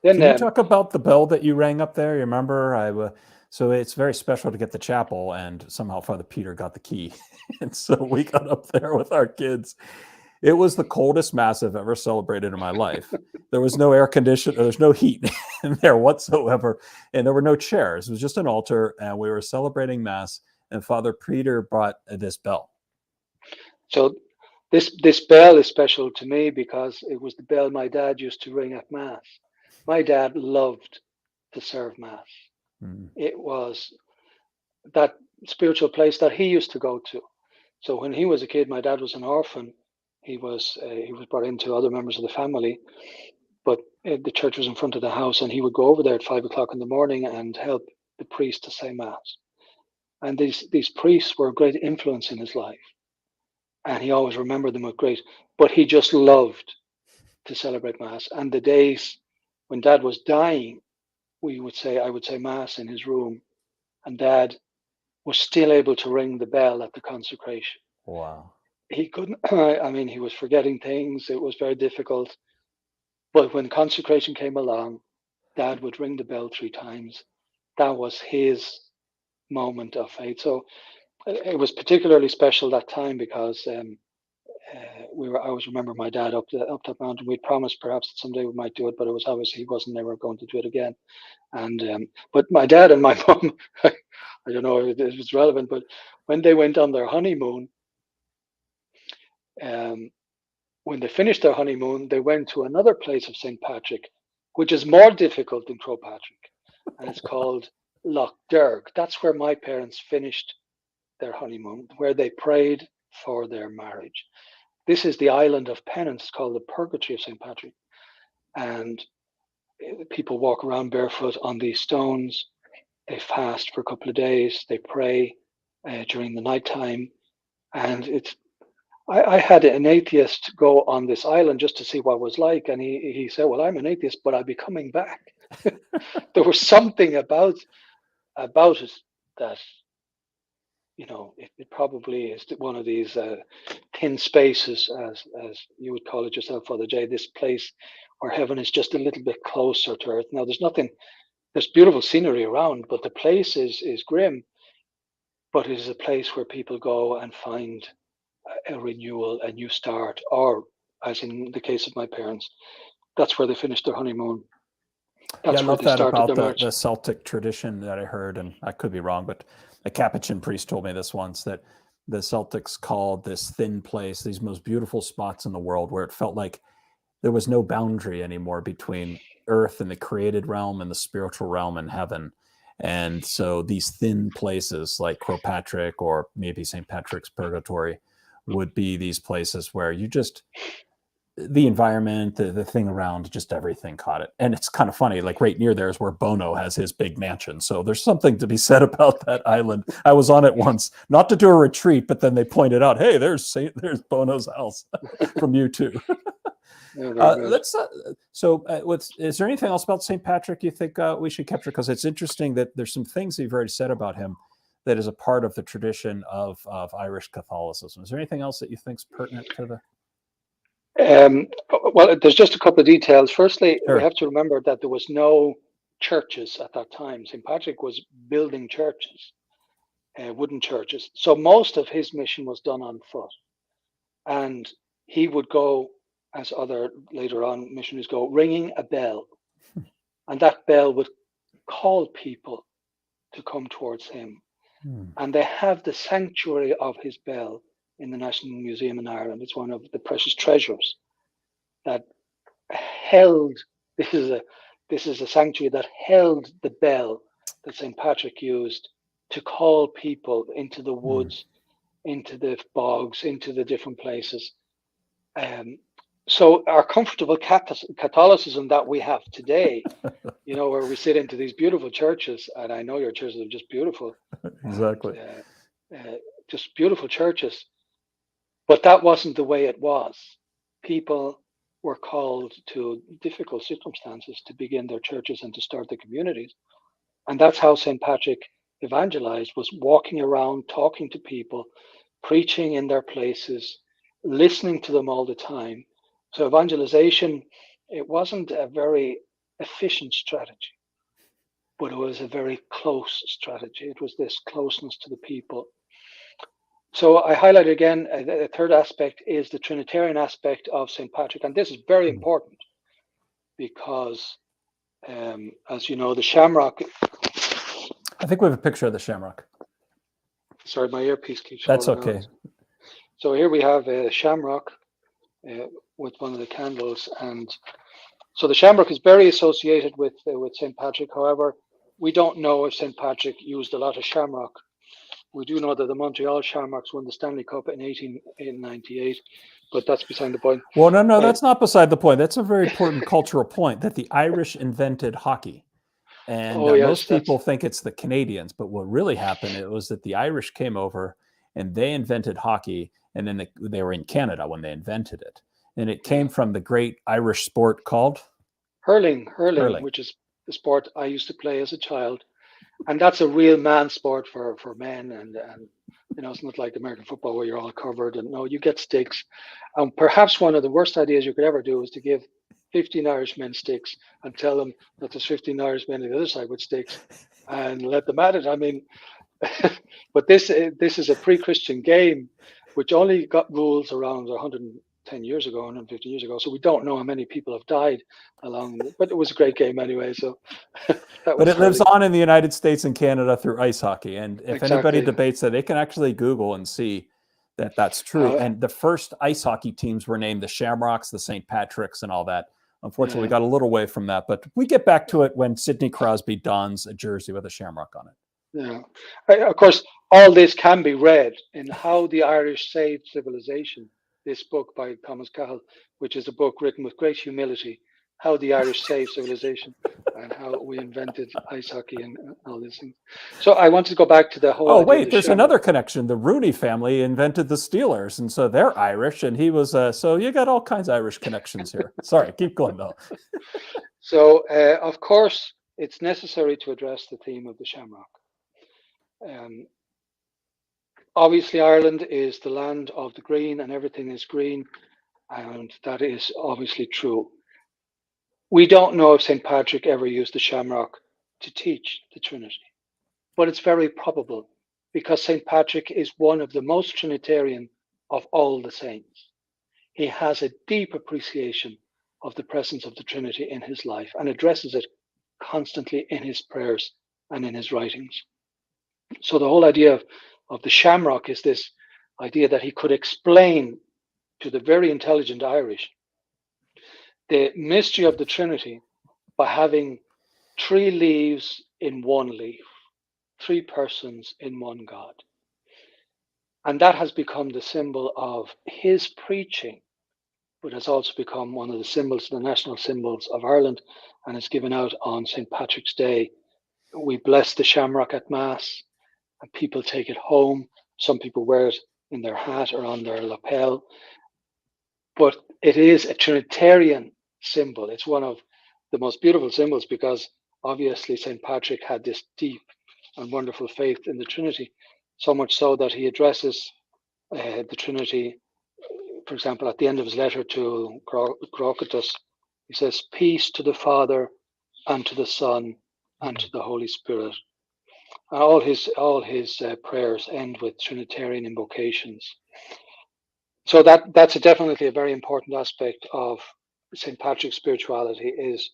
Then, can you talk about the bell that you rang up there? You remember? So it's very special to get the chapel, and somehow Father Peter got the key. And so we got up there with our kids. It was the coldest mass I've ever celebrated in my life. There was no air conditioning, there's no heat in there whatsoever. And there were no chairs. It was just an altar, and we were celebrating mass, and Father Peter brought this bell. So this bell is special to me because it was the bell my dad used to ring at mass. My dad loved to serve mass. It was that spiritual place that he used to go to. So when he was a kid, my dad was an orphan. He was brought into other members of the family, but the church was in front of the house, and he would go over there at 5 o'clock in the morning and help the priest to say mass. And these priests were a great influence in his life, and he always remembered them with great. But he just loved to celebrate mass. And the days when Dad was dying, I would say mass in his room, and Dad was still able to ring the bell at the consecration. Wow. He couldn't, I mean, he was forgetting things. It was very difficult. But when consecration came along, Dad would ring the bell 3 times. That was his moment of faith. So it was particularly special that time because I always remember my dad up that mountain. We'd promised perhaps that someday we might do it, but it was obviously he wasn't never going to do it again. And but my dad and my mom, I don't know if it was relevant, but when they went on their honeymoon, when they finished their honeymoon, they went to another place of St. Patrick, which is more difficult than Croagh Patrick, and it's called Loch Derg. That's where my parents finished their honeymoon, where they prayed for their marriage. This is the island of penance called the Purgatory of St. Patrick. And people walk around barefoot on these stones. They fast for a couple of days. They pray during the nighttime. And I had an atheist go on this island just to see what it was like. And he said, well, I'm an atheist, but I'll be coming back. There was something about it that, you know, it probably is one of these thin spaces, as you would call it yourself, Father Jay, this place where heaven is just a little bit closer to earth. Now, there's beautiful scenery around, but the place is grim, but it is a place where people go and find a renewal, a new start, or as in the case of my parents, that's where they finished their honeymoon. That's I love that about the Celtic tradition that I heard, and I could be wrong, but a Capuchin priest told me this once, that the Celtics called this thin place, these most beautiful spots in the world, where it felt like there was no boundary anymore between earth and the created realm and the spiritual realm and heaven. And so these thin places like Croagh Patrick or maybe St. Patrick's Purgatory would be these places where you just, the environment, the thing around, just everything caught it. And it's kind of funny, like right near there is where Bono has his big mansion. So there's something to be said about that island. I was on it once, not to do a retreat, but then they pointed out, hey, there's Bono's house from U2. Is there anything else about St. Patrick you think we should capture? Because it's interesting that there's some things that you've already said about him that is a part of the tradition of Irish Catholicism. Is there anything else that you think is pertinent to the... Well, there's just a couple of details. Firstly, Sure. We have to remember that there was no churches at that time. St. Patrick was building churches, wooden churches. So most of his mission was done on foot. And he would go, as other later on missionaries go, ringing a bell, and that bell would call people to come towards him. And they have the sanctuary of his bell in the National Museum in Ireland. It's one of the precious treasures that held, this is a sanctuary that held the bell that St. Patrick used to call people into the woods, into the bogs, into the different places. So our comfortable Catholicism that we have today, where we sit into these beautiful churches, and I know your churches are just beautiful. Exactly. And, just beautiful churches. But that wasn't the way it was. People were called to difficult circumstances to begin their churches and to start their communities. And that's how St. Patrick evangelized, was walking around, talking to people, preaching in their places, listening to them all the time. So evangelization, it wasn't a very efficient strategy, but it was a very close strategy. It was this closeness to the people. So I highlight again, the third aspect is the Trinitarian aspect of St. Patrick. And this is very important because, as you know, the shamrock. I think we have a picture of the shamrock. Sorry, my earpiece keeps That's falling okay. out. So here we have a shamrock with one of the candles. And so the shamrock is very associated with St. Patrick. However, we don't know if St. Patrick used a lot of shamrock. We do know that the Montreal Shamrocks won the Stanley Cup in 1898, but that's beside the point. Well, no, that's not beside the point. That's a very important cultural point, that the Irish invented hockey. And most people think it's the Canadians, but what really happened, it was that the Irish came over and they invented hockey, and then they were in Canada when they invented it. And it came from the great Irish sport called? Hurling, which is the sport I used to play as a child. And that's a real man sport for men. And it's not like American football where you're all covered. And no, you get sticks. And perhaps one of the worst ideas you could ever do is to give 15 Irish men sticks and tell them that there's 15 Irish men on the other side with sticks and let them at it. I mean, but this is a pre-Christian game, which only got rules around 110 years ago, 115 years ago. So we don't know how many people have died along, but it was a great game anyway. So but it lives on in the United States and Canada through ice hockey. And if anybody debates that, they can actually Google and see that that's true. And the first ice hockey teams were named the Shamrocks, the St. Patricks, and all that. Unfortunately, we got a little away from that, but we get back to it when Sidney Crosby dons a jersey with a shamrock on it. Yeah. Of course, all this can be read in How the Irish Saved Civilization, this book by Thomas Cahill, which is a book written with great humility, How the Irish Saved Civilization and how we invented ice hockey and all these things. So I want to go back to the whole idea. Oh, wait, there's another connection. The Rooney family invented the Steelers, and so they're Irish, and he was, so you got all kinds of Irish connections here. Sorry, keep going, though. So, of course, it's necessary to address the theme of the shamrock. Obviously, Ireland is the land of the green, and everything is green, and that is obviously true. We don't know if St. Patrick ever used the shamrock to teach the Trinity, but it's very probable because St. Patrick is one of the most Trinitarian of all the saints. He has a deep appreciation of the presence of the Trinity in his life and addresses it constantly in his prayers and in his writings. So the whole idea of the shamrock is this idea that he could explain to the very intelligent Irish the mystery of the Trinity by having 3 leaves in one leaf, 3 persons in one God. And that has become the symbol of his preaching, but has also become one of the symbols, the national symbols of Ireland, and is given out on St. Patrick's Day. We bless the shamrock at Mass, and people take it home. Some people wear it in their hat or on their lapel. But it is a Trinitarian symbol. It's one of the most beautiful symbols because obviously St. Patrick had this deep and wonderful faith in the Trinity, so much so that he addresses the Trinity, for example, at the end of his letter to Crocatus. He says, "Peace to the Father and to the Son and to the Holy Spirit." And all his prayers end with Trinitarian invocations. So that's definitely a very important aspect of St. Patrick's spirituality, is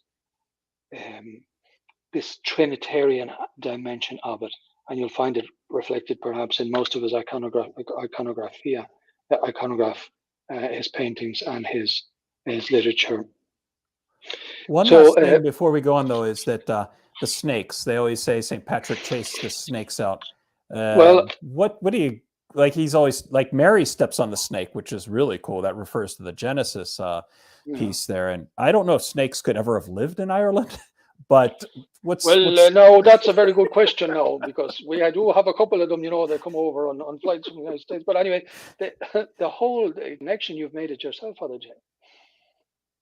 this Trinitarian dimension of it, and you'll find it reflected perhaps in most of his his paintings and his literature. One last thing before we go on, though, is that the snakes. They always say St. Patrick chased the snakes out. Well, what do you like? He's always like Mary steps on the snake, which is really cool. That refers to the Genesis piece there. And I don't know if snakes could ever have lived in Ireland, but no, that's a very good question now, because we do have a couple of them, that come over on flights from the United States. But anyway, the whole connection, you've made it yourself, Father Jay.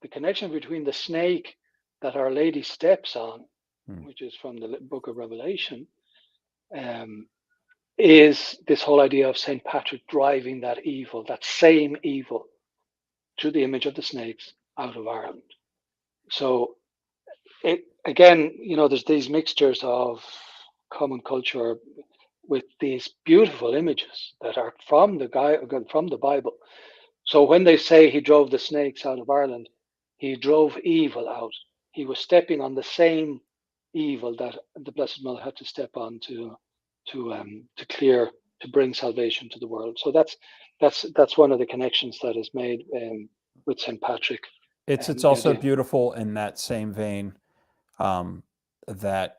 The connection between the snake that Our Lady steps on, which is from the book of Revelation, is this whole idea of St. Patrick driving that evil, that same evil, through the image of the snakes out of Ireland. So again, there's these mixtures of common culture with these beautiful images that are from the Bible. So when they say he drove the snakes out of Ireland, he drove evil out. He was stepping on the same evil that the Blessed Mother had to step on to bring salvation to the world. So that's one of the connections that is made with St. Patrick. It's also beautiful in that same vein that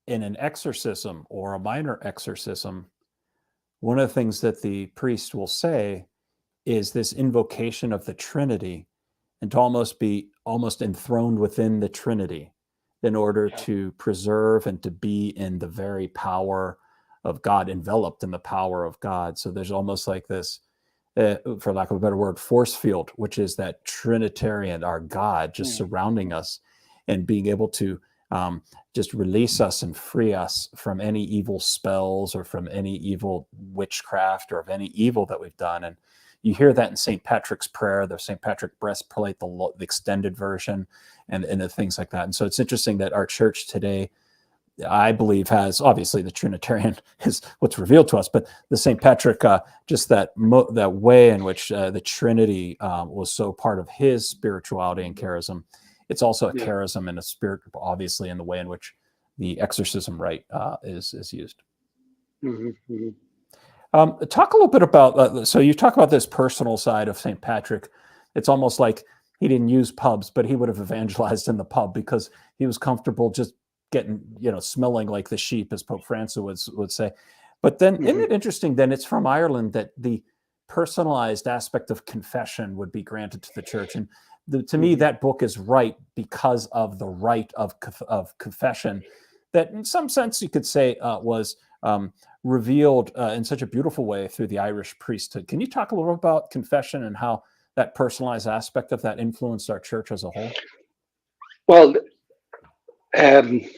in an exorcism or a minor exorcism, one of the things that the priest will say is this invocation of the Trinity, and to almost be enthroned within the Trinity in order to preserve and to be in the very power of God, enveloped in the power of God. So there's almost like this, for lack of a better word, force field, which is that Trinitarian, our God, just surrounding us and being able to just release us and free us from any evil spells or from any evil witchcraft or of any evil that we've done. And you hear that in St. Patrick's prayer, the St. Patrick breastplate, the extended version, and the things like that. And so it's interesting that our church today, I believe, has, obviously the Trinitarian is what's revealed to us, but the St. Patrick, just that way in which the Trinity was so part of his spirituality and charism. It's also a charism and a spirit, obviously, in the way in which the exorcism rite is used. Talk a little bit about, so you talk about this personal side of St. Patrick. It's almost like he didn't use pubs, but he would have evangelized in the pub because he was comfortable just getting, smelling like the sheep, as Pope Francis would say. But then isn't it interesting, then it's from Ireland that the personalized aspect of confession would be granted to the church. And to me, that book is right because of the rite of confession that in some sense you could say was revealed in such a beautiful way through the Irish priesthood. Can you talk a little about confession and how that personalized aspect of that influenced our church as a whole? Well, the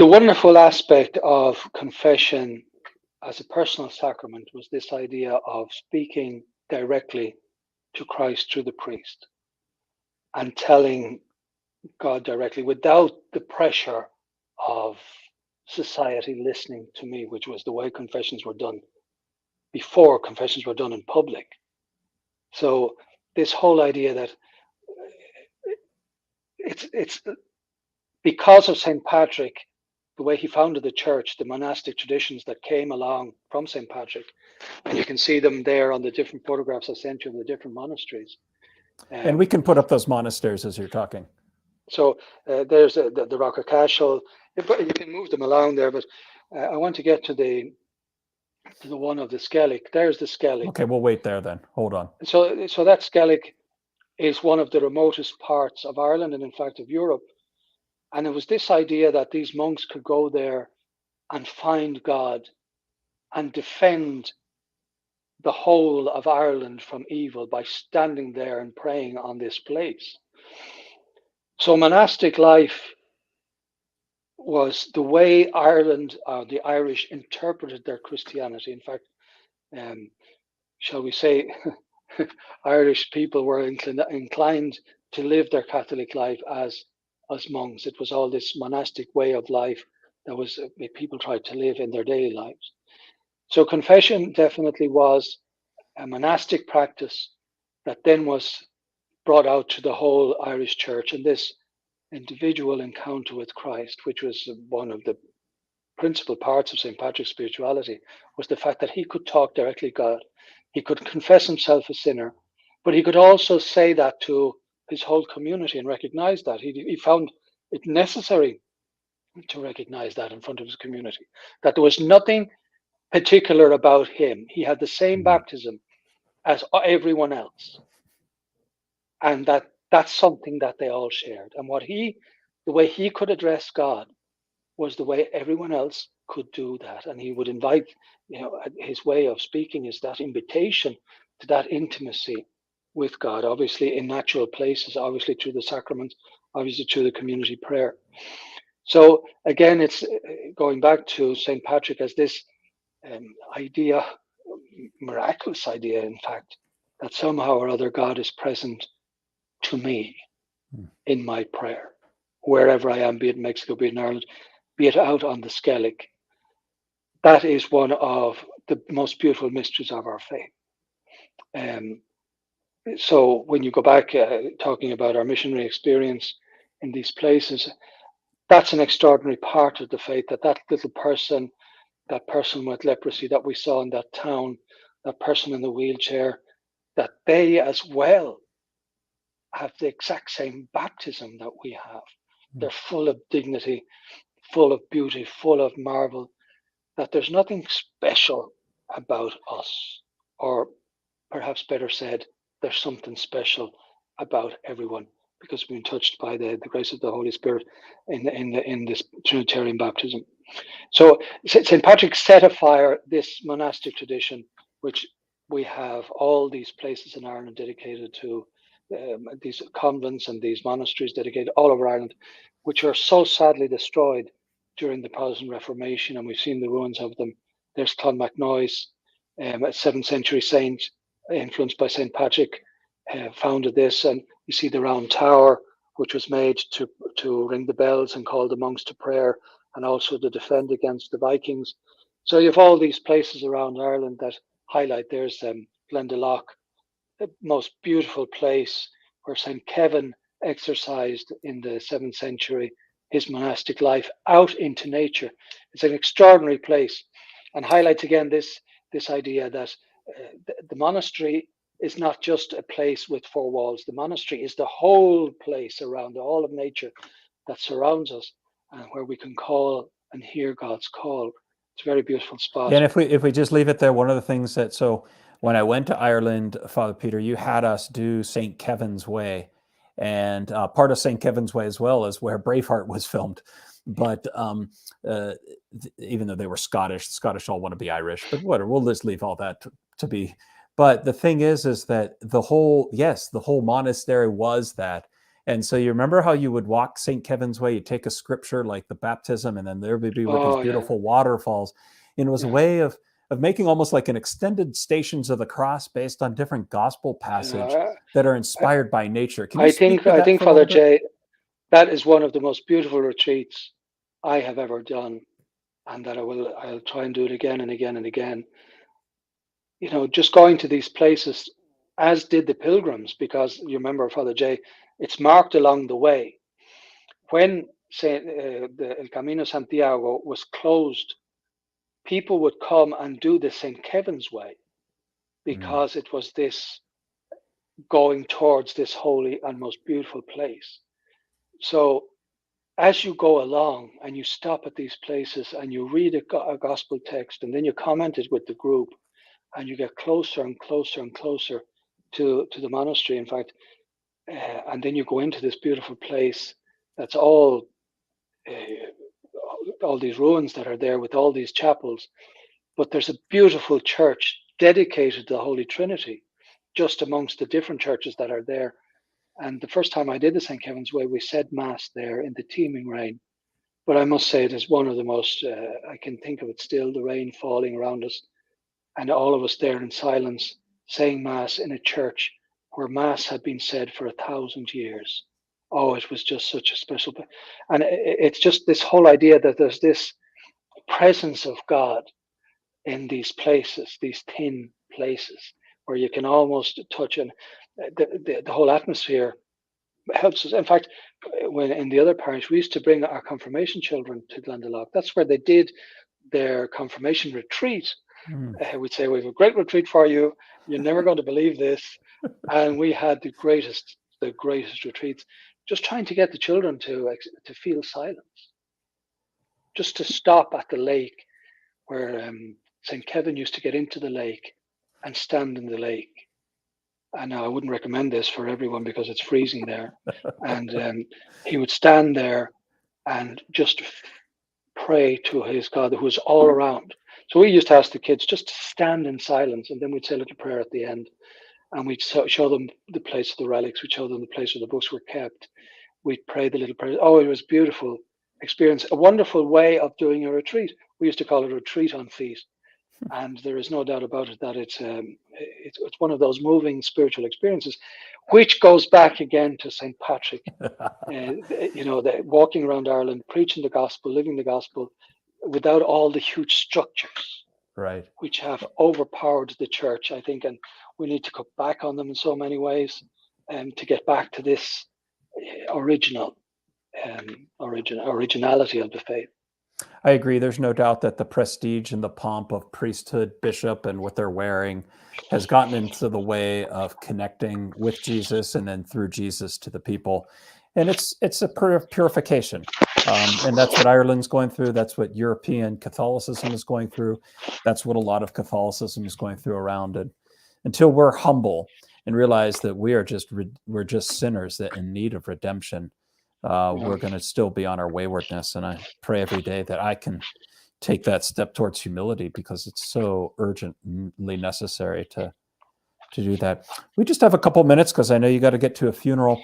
wonderful aspect of confession as a personal sacrament was this idea of speaking directly to Christ through the priest and telling God directly without the pressure of society listening to me, which was the way confessions were done before confessions were done in public. So this whole idea that it's because of St. Patrick, the way he founded the church, the monastic traditions that came along from St. Patrick, and you can see them there on the different photographs I sent you of the different monasteries. And we can put up those monasteries as you're talking. So there's the Rock of Cashel. You can move them along there, but I want to get to the one of the Skellig. There's the Skellig. Okay, we'll wait there then. Hold on. So that Skellig is one of the remotest parts of Ireland and in fact of Europe. And it was this idea that these monks could go there and find God and defend the whole of Ireland from evil by standing there and praying on this place. So monastic life was the way Ireland, the Irish, interpreted their Christianity. In fact, shall we say, Irish people were inclined to live their Catholic life as monks. It was all this monastic way of life that people tried to live in their daily lives. So confession definitely was a monastic practice that then was brought out to the whole Irish church. And this individual encounter with Christ, which was one of the principal parts of St. Patrick's spirituality, was the fact that he could talk directly to God. He could confess himself a sinner, but he could also say that to his whole community and recognize that. He found it necessary to recognize that in front of his community, that there was nothing particular about him. He had the same baptism as everyone else, and that's something that they all shared. And the way he could address God was the way everyone else could do that. And he would invite, his way of speaking is that invitation to that intimacy with God, obviously in natural places, obviously through the sacraments, obviously through the community prayer. So again, it's going back to St. Patrick as this idea, miraculous idea, in fact, that somehow or other God is present to me in my prayer, wherever I am, be it in Mexico, be it in Ireland, be it out on the Skellig. That is one of the most beautiful mysteries of our faith. So when you go back talking about our missionary experience in these places, that's an extraordinary part of the faith, that little person, that person with leprosy that we saw in that town, that person in the wheelchair, that they as well have the exact same baptism that we have. They're full of dignity, full of beauty, full of marvel, that there's nothing special about us, or perhaps better said, there's something special about everyone, because we've been touched by the grace of the Holy Spirit in this Trinitarian baptism. So St. Patrick set afire this monastic tradition, which we have all these places in Ireland dedicated to, these convents and these monasteries dedicated all over Ireland, which are so sadly destroyed during the Protestant Reformation, and we've seen the ruins of them. There's Clonmacnoise, a 7th century saint influenced by St. Patrick, founded this, and you see the Round Tower, which was made to ring the bells and call the monks to prayer, and also to defend against the Vikings. So you have all these places around Ireland that highlight. There's Glendalough, the most beautiful place where St. Kevin exercised in the 7th century his monastic life out into nature. It's an extraordinary place, and highlights again this idea that the monastery is not just a place with 4 walls. The monastery is the whole place around all of nature that surrounds us, and where we can call and hear God's call. It's a very beautiful spot. Yeah, and if we just leave it there, one of the things that, so when I went to Ireland, Father Peter, you had us do St. Kevin's Way, and part of St. Kevin's Way as well is where Braveheart was filmed. But even though they were Scottish, the Scottish all want to be Irish, but whatever, we'll just leave all that to be. But the thing is that the whole monastery was that. And so you remember how you would walk St. Kevin's Way, you take a scripture like the baptism, and then there would be with these beautiful waterfalls. And it was a way of making almost like an extended Stations of the Cross based on different gospel passages that are inspired by nature. Can you I think Father Jay, that is one of the most beautiful retreats I have ever done, and that I'll try and do it again and again and again. Just going to these places, as did the pilgrims, because you remember, Father Jay, it's marked along the way. When the El Camino Santiago was closed, people would come and do the St. Kevin's Way, because it was this going towards this holy and most beautiful place. So as you go along and you stop at these places and you read a gospel text, and then you comment it with the group, and you get closer and closer and closer to the monastery, in fact, and then you go into this beautiful place that's all these ruins that are there with all these chapels, but there's a beautiful church dedicated to the Holy Trinity just amongst the different churches that are there. And the first time I did the St. Kevin's Way, we said Mass there in the teeming rain. But I must say it is one of the most, I can think of it still, the rain falling around us, and all of us there in silence, saying Mass in a church where Mass had been said for 1,000 years. Oh, it was just such a special, and it's just this whole idea that there's this presence of God in these places, these thin places, where you can almost touch, and the whole atmosphere helps us. In fact, when in the other parish, we used to bring our confirmation children to Glendalough. That's where they did their confirmation retreat. We'd say, we have a great retreat for you. You're never going to believe this. And we had the greatest retreats, just trying to get the children to feel silence, just to stop at the lake where St. Kevin used to get into the lake and stand in the lake. And I wouldn't recommend this for everyone because it's freezing there. And he would stand there and just pray to his God who was all around. So we used to ask the kids just to stand in silence, and then we'd say a little prayer at the end. And we'd show them the place of the relics. We'd show them the place where the books were kept. We'd pray the little prayer. Oh, it was beautiful experience. A wonderful way of doing a retreat. We used to call it a retreat on feet. And there is no doubt about it that it's one of those moving spiritual experiences, which goes back again to St. Patrick. The walking around Ireland, preaching the gospel, living the gospel, without all the huge structures, right, which have overpowered the church, I think, and we need to cut back on them in so many ways, to get back to this originality of the faith. I agree. There's no doubt that the prestige and the pomp of priesthood, bishop, and what they're wearing has gotten into the way of connecting with Jesus and then through Jesus to the people. And it's a purification. And that's what Ireland's going through. That's what European Catholicism is going through. That's what a lot of Catholicism is going through around it. Until we're humble and realize that we're just sinners that in need of redemption, we're going to still be on our waywardness. And I pray every day that I can take that step towards humility, because it's so urgently necessary to do that. We just have a couple minutes because I know you got to get to a funeral.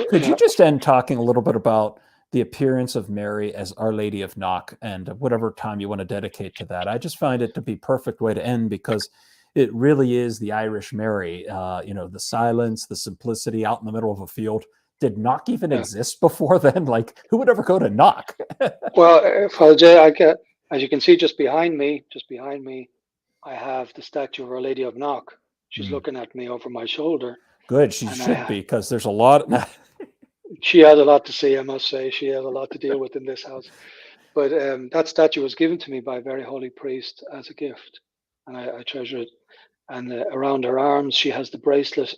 Could you just end talking a little bit about the appearance of Mary as Our Lady of Knock, and whatever time you want to dedicate to that? I just find it to be a perfect way to end, because it really is the Irish Mary. The silence, the simplicity out in the middle of a field. Did Knock even exist before then? Like, who would ever go to Knock? Well, Father Jay, as you can see just behind me, I have the statue of Our Lady of Knock. She's looking at me over my shoulder. Good, she should be, because there's a lot. She has a lot to see, I must say. She has a lot to deal with in this house. But that statue was given to me by a very holy priest as a gift, and I treasure it. And around her arms, she has the bracelet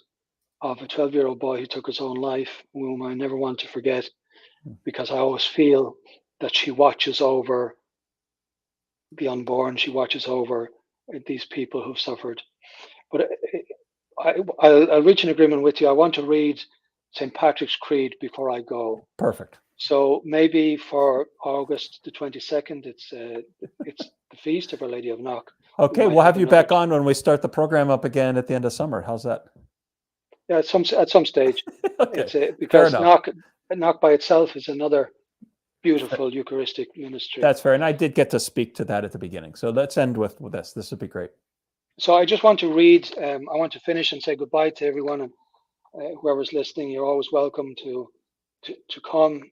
of a 12-year-old boy who took his own life, whom I never want to forget, because I always feel that she watches over the unborn. She watches over these people who've suffered. But I'll reach an agreement with you. I want to read St. Patrick's Creed before I go. Perfect. So maybe for August the 22nd, it's the feast of Our Lady of Knock. Okay, we'll have you back on when we start the program up again at the end of summer. How's that? Yeah, at some stage. Okay. Because Knock by itself is another beautiful Eucharistic ministry. That's fair. And I did get to speak to that at the beginning. So let's end with this. This would be great. So I just want to read, I want to finish and say goodbye to everyone. And whoever's listening, you're always welcome to come,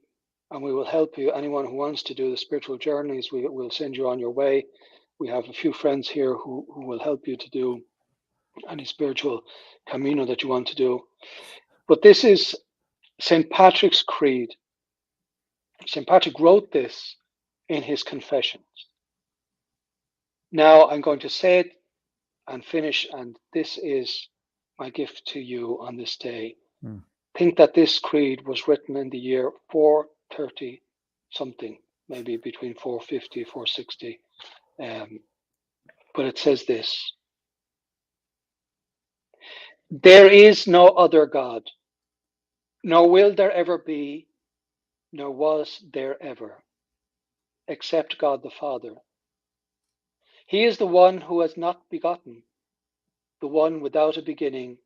and we will help you. Anyone who wants to do the spiritual journeys, we will send you on your way. We have a few friends here who will help you to do any spiritual camino that you want to do. But this is St. Patrick's Creed. St. Patrick wrote this in his Confessions. Now I'm going to say it and finish, and this is my gift to you on this day. Think that this creed was written in the year 430 something, maybe between 450, 460. But it says this: there is no other God, nor will there ever be, nor was there ever, except God the Father. He is the one who has not begotten, the one without a beginning,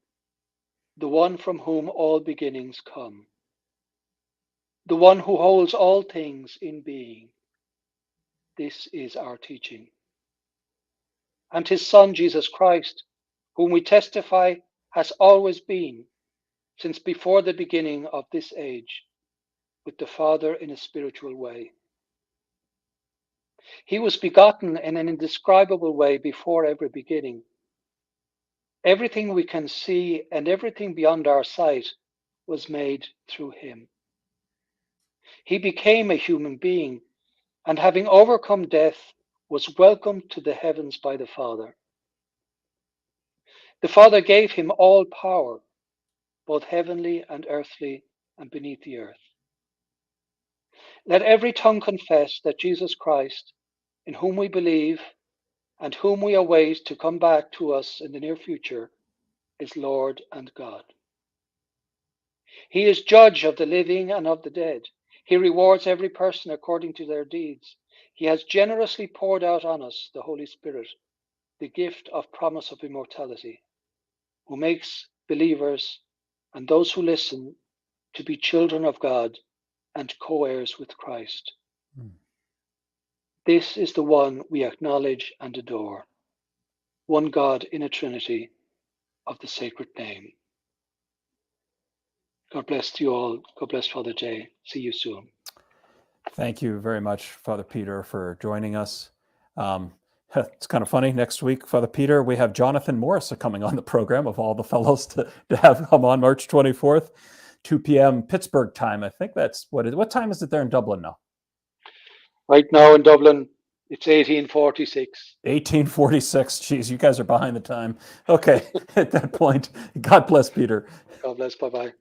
the one from whom all beginnings come, the one who holds all things in being. This is our teaching. And his Son, Jesus Christ, whom we testify has always been, since before the beginning of this age, with the Father in a spiritual way. He was begotten in an indescribable way before every beginning. Everything we can see and everything beyond our sight was made through him. He became a human being, and having overcome death, was welcomed to the heavens by the Father. The Father gave him all power, both heavenly and earthly and beneath the earth. Let every tongue confess that Jesus Christ, in whom we believe and whom we await to come back to us in the near future, is Lord and God. He is judge of the living and of the dead. He rewards every person according to their deeds. He has generously poured out on us the Holy Spirit, the gift of promise of immortality, who makes believers and those who listen to be children of God and co-heirs with Christ. This is the one we acknowledge and adore, one God in a Trinity of the sacred name. God bless you all. God bless Father Jay. See you soon. Thank you very much, Father Peter, for joining us. It's kind of funny. Next week, Father Peter, we have Jonathan Morris coming on the program, of all the fellows to have come on March 24th, 2 p.m. Pittsburgh time. I think that's what time is it there in Dublin now? Right now in Dublin, it's 1846. 1846. Geez, you guys are behind the time. Okay, at that point, God bless Peter. God bless. Bye-bye.